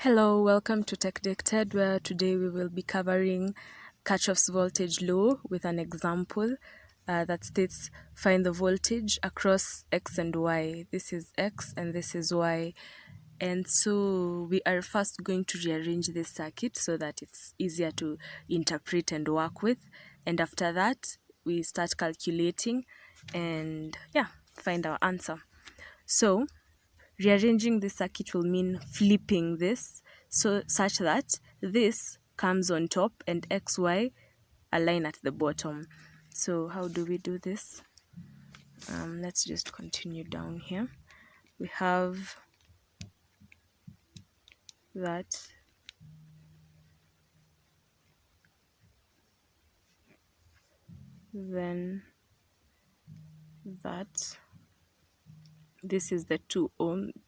Hello, welcome to Tech Detected, where today we will be covering Kirchoff's voltage law with an example that states find the voltage across X and Y. This is X and this is Y. And so we are first going to rearrange this circuit so that it's easier to interpret and work with. And after that, we start calculating and find our answer. So rearranging the circuit will mean flipping this such that this comes on top and XY align at the bottom. So how do we do this? Let's just continue down here. We have that, then that. This is the 2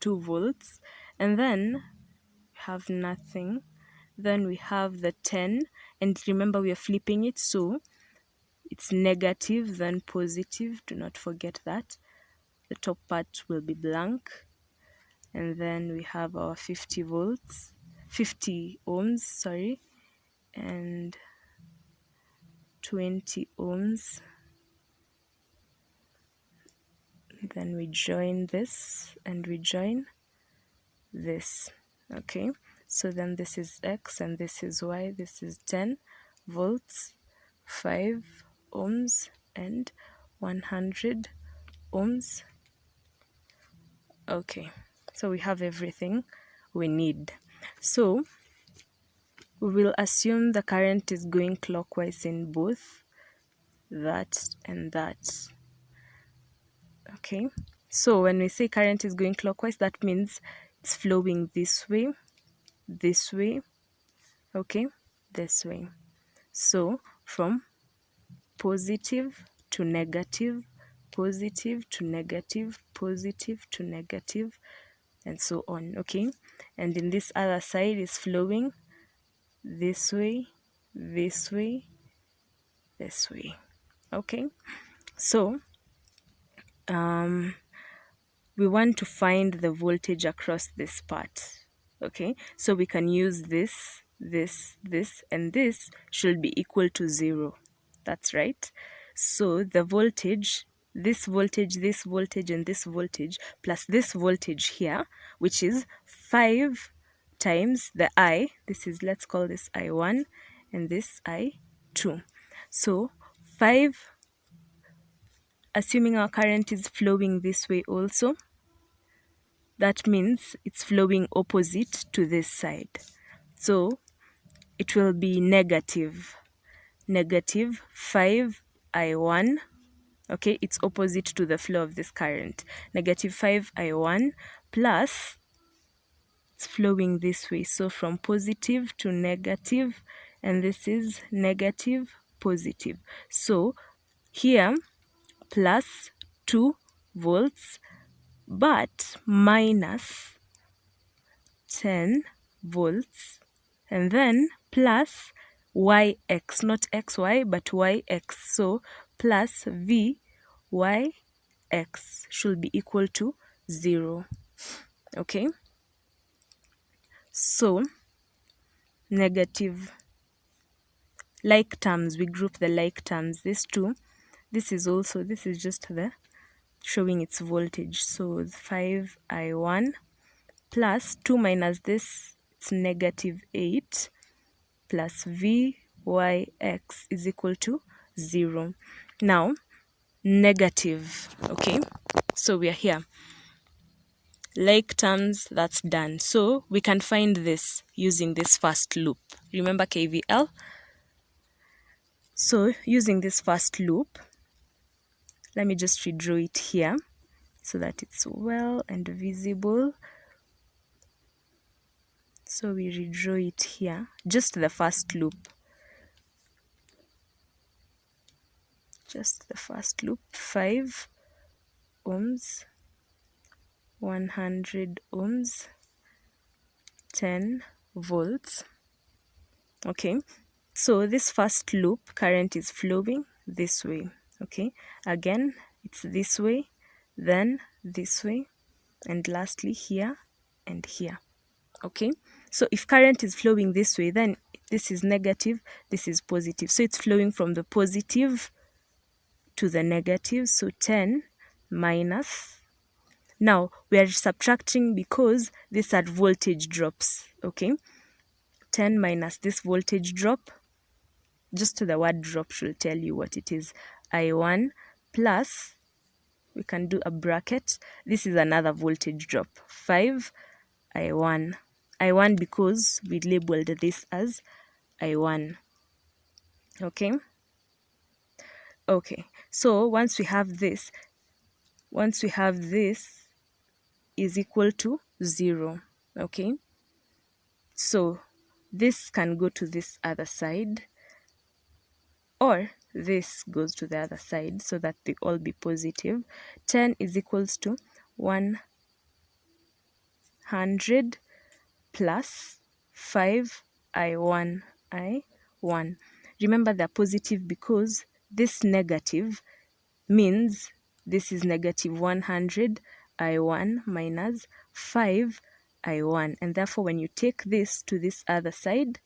volts, and then we have nothing. Then we have the 10, and remember we are flipping it, so it's negative then positive. Do not forget that. The top part will be blank, and then we have our 50 ohms, sorry, and 20 ohms. Then we join this and we join this. Okay, so then this is X and this is Y. This is 10 volts, 5 ohms, and 100 ohms. Okay, so we have everything we need. So we will assume the current is going clockwise in both that and that. Okay, so when we say current is going clockwise, that means it's flowing this way, okay, this way. So from positive to negative, positive to negative, positive to negative, and so on. Okay, and in this other side is flowing this way, this way, this way. Okay, so we want to find the voltage across this part. Okay, so we can use this, and this should be equal to 0. That's right. So the voltage, this voltage, this voltage, and this voltage, plus this voltage here, which is 5 times the I. This is, let's call this I1, and this I2. So 5, assuming our current is flowing this way also, that means it's flowing opposite to this side. So it will be negative 5 I1. Okay, it's opposite to the flow of this current. Negative 5 I1 plus, it's flowing this way. So from positive to negative, and this is negative, positive. So here plus 2 volts, but minus 10 volts, and then plus yx, not xy but yx, so plus vyx should be equal to 0. Okay, so negative, like terms, we group the like terms. This two, this is just the showing its voltage. So 5 I1 plus 2 minus this, it's negative 8, plus vyx is equal to 0. Now negative, okay, so we are here, like terms, that's done. So we can find this using this first loop. Remember KVL? So using this first loop, let me just redraw it here so that it's well and visible. So we redraw it here, just the first loop. Just the first loop, 5 ohms, 100 ohms, 10 volts. Okay, so this first loop, current is flowing this way. Okay, again, it's this way, then this way, and lastly here and here. Okay, So if current is flowing this way, then this is negative, this is positive. So it's flowing from the positive to the negative. So 10 minus. Now we are subtracting because these are voltage drops. Okay. 10 minus this voltage drop. Just the word drop should tell you what it is. I1 plus, we can do a bracket. This is another voltage drop. 5 I1. I1 because we labeled this as I1. Okay. Okay. So once we have this is equal to 0. Okay. So this can go to this other side, or this goes to the other side, so that they all be positive. 10 is equals to 100 plus 5 I1. Remember they're positive because this negative means this is negative 100 I1 minus 5 I1. And therefore, when you take this to this other side,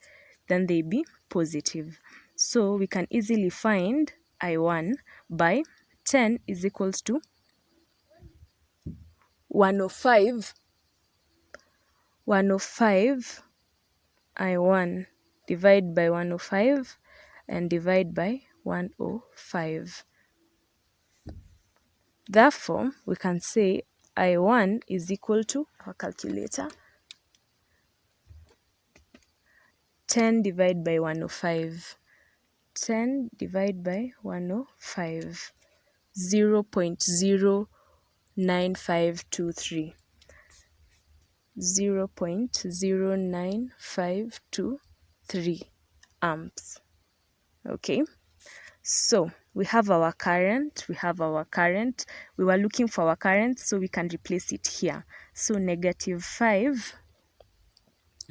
then they be positive. So we can easily find I1 by 10 is equals to 105 I1, divide by 105 and divide by 105. Therefore, we can say I1 is equal to, our calculator, 10 divided by 105. 10 divided by 105. 0.09523. 0.09523 amps. Okay. So we have our current. We were looking for our current, so we can replace it here. So -5.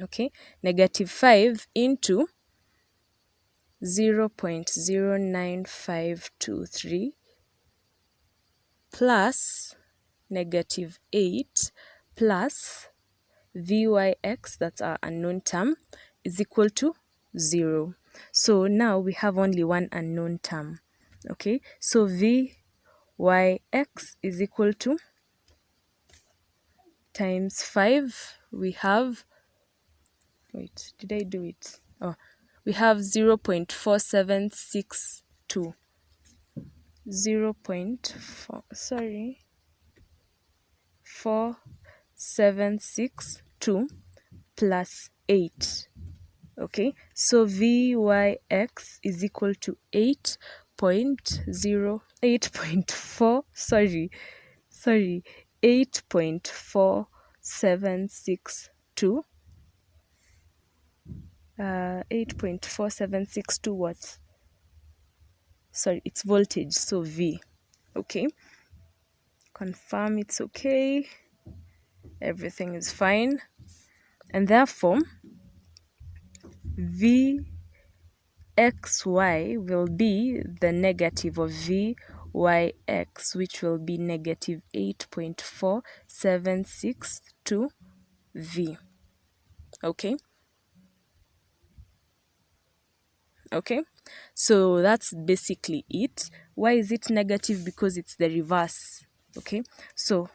Okay. -5 into 0.09523 plus -8 plus Vyx, that's our unknown term, is equal to 0. So now we have only one unknown term. Okay, so Vyx is equal to times 5. We have, wait, did I do it? Oh, we have 0.4762. 4.762 plus 8. Okay, so Vyx is equal to 8.4762. 8.4762 watts. Sorry, it's voltage, so V. Okay, confirm it's okay, everything is fine, and therefore Vxy will be the negative of Vyx, which will be negative 8.4762 V. Okay. Okay, so that's basically it. Why is it negative? Because it's the reverse. Okay, so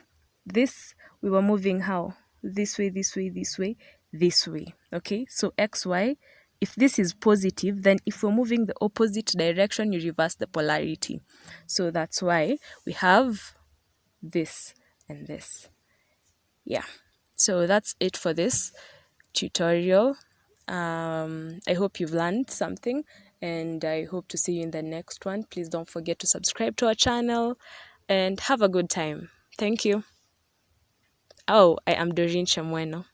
this, we were moving how? This way, this way, this way, this way. Okay, so xy, if this is positive, then if we're moving the opposite direction, you reverse the polarity. So that's why we have this and this. Yeah, so that's it for this tutorial. I hope you've learned something, and I hope to see you in the next one. Please don't forget to subscribe to our channel and have a good time. Thank you. Oh, I am Doreen Chamweno.